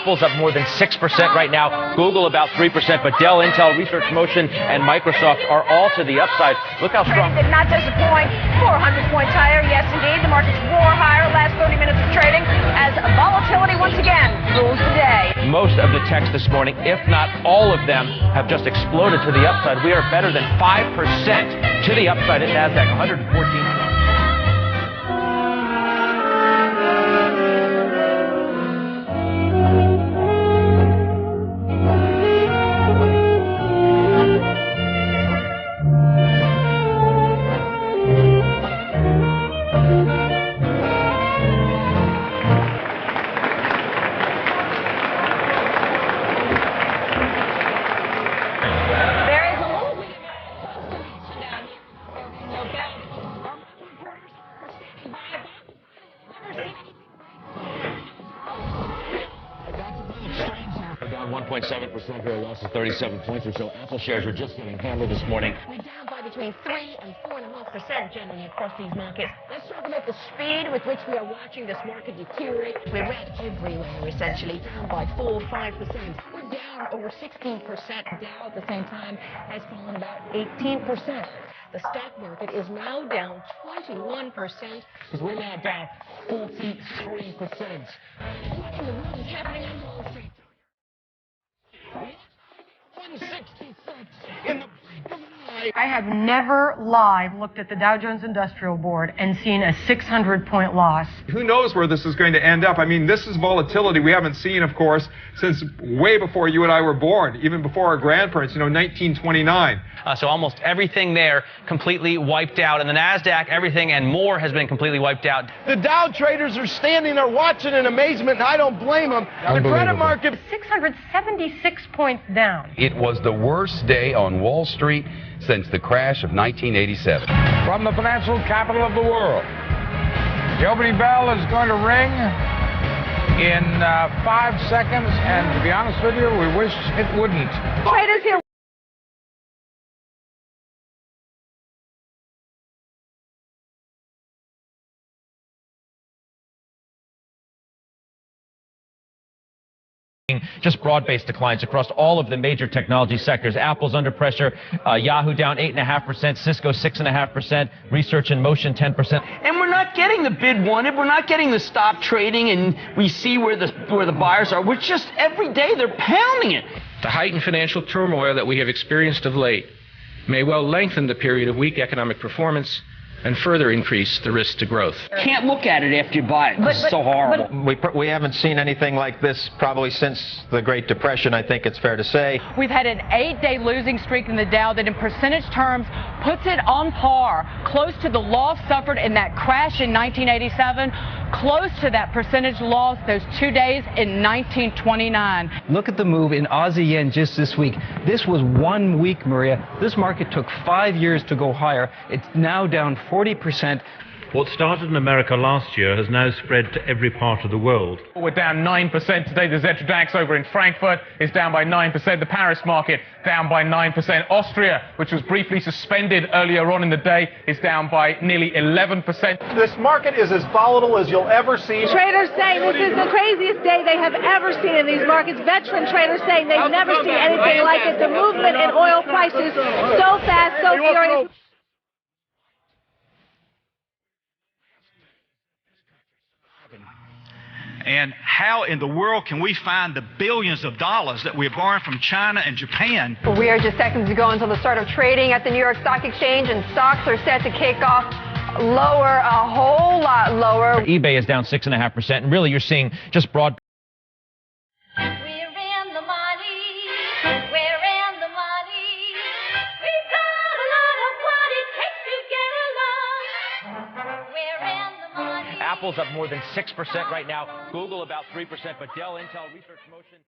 Apple's up more than 6% right now. Google about 3%, but Dell, Intel, Research Motion, and Microsoft are all to the upside. Look how strong. Did not disappoint. 400 points higher. Yes, indeed. The markets roar higher last 30 minutes of trading as volatility once again rules the day. Most of the techs this morning, if not all of them, have just exploded to the upside. We are better than 5% to the upside at NASDAQ, 114. Down 1.7% here, a loss of 37 points or so. Apple shares are just getting hammered this morning. We're down by between 3 and 4.5% generally across these markets. Let's talk about the speed with which we are watching this market deteriorate. We're red everywhere, essentially, down by 4-5%. We're down over 16%. Dow at the same time has fallen about 18%. The stock market is now down 21%, because we're now down 43%. What in the world is happening on Wall Street? 166 in the blink of an eye. I have never live looked at the Dow Jones Industrial Board and seen a 600-point loss. Who knows where this is going to end up? I mean, this is volatility we haven't seen, of course, since way before you and I were born, even before our grandparents, 1929. So almost everything there completely wiped out. And the NASDAQ, everything and more has been completely wiped out. The Dow traders are standing there watching in amazement, and I don't blame them. The credit market... 676 points down. It was the worst day on Wall Street since the crash of 1987. From the financial capital of the world, the opening bell is going to ring in 5 seconds, and to be honest with you, we wish it wouldn't. Traders here. Just broad-based declines across all of the major technology sectors. Apple's under pressure. Yahoo down 8.5%. Cisco 6.5%. Research in Motion 10%. And we're not getting the bid wanted. We're not getting the stop trading, and we see where the buyers are. We're just every day they're pounding it. The heightened financial turmoil that we have experienced of late may well lengthen the period of weak economic performance and further increase the risk to growth. Can't look at it after you buy it. It's so horrible. We haven't seen anything like this probably since the Great Depression, I think it's fair to say. We've had an 8-day losing streak in the Dow that in percentage terms puts it on par, close to the loss suffered in that crash in 1987, close to that percentage loss those 2 days in 1929. Look at the move in Aussie yen just this week. This was 1 week, Maria. This market took 5 years to go higher. It's now down 40%. What started in America last year has now spread to every part of the world. We're down 9% today. The Xetra DAX over in Frankfurt is down by 9%. The Paris market down by 9%. Austria, which was briefly suspended earlier on in the day, is down by nearly 11%. This market is as volatile as you'll ever see. Traders saying this is the craziest day they have ever seen in these markets. Veteran traders saying they've never seen anything like it. The movement in oil prices so fast, so furious. And how in the world can we find the billions of dollars that we're borrowing from China and Japan? We are just seconds to go until the start of trading at the New York Stock Exchange, and stocks are set to kick off lower, a whole lot lower. eBay is down 6.5%, and really you're seeing just broad. Apple's up more than 6% right now. Google about 3%, but Dell, Intel, Research Motion.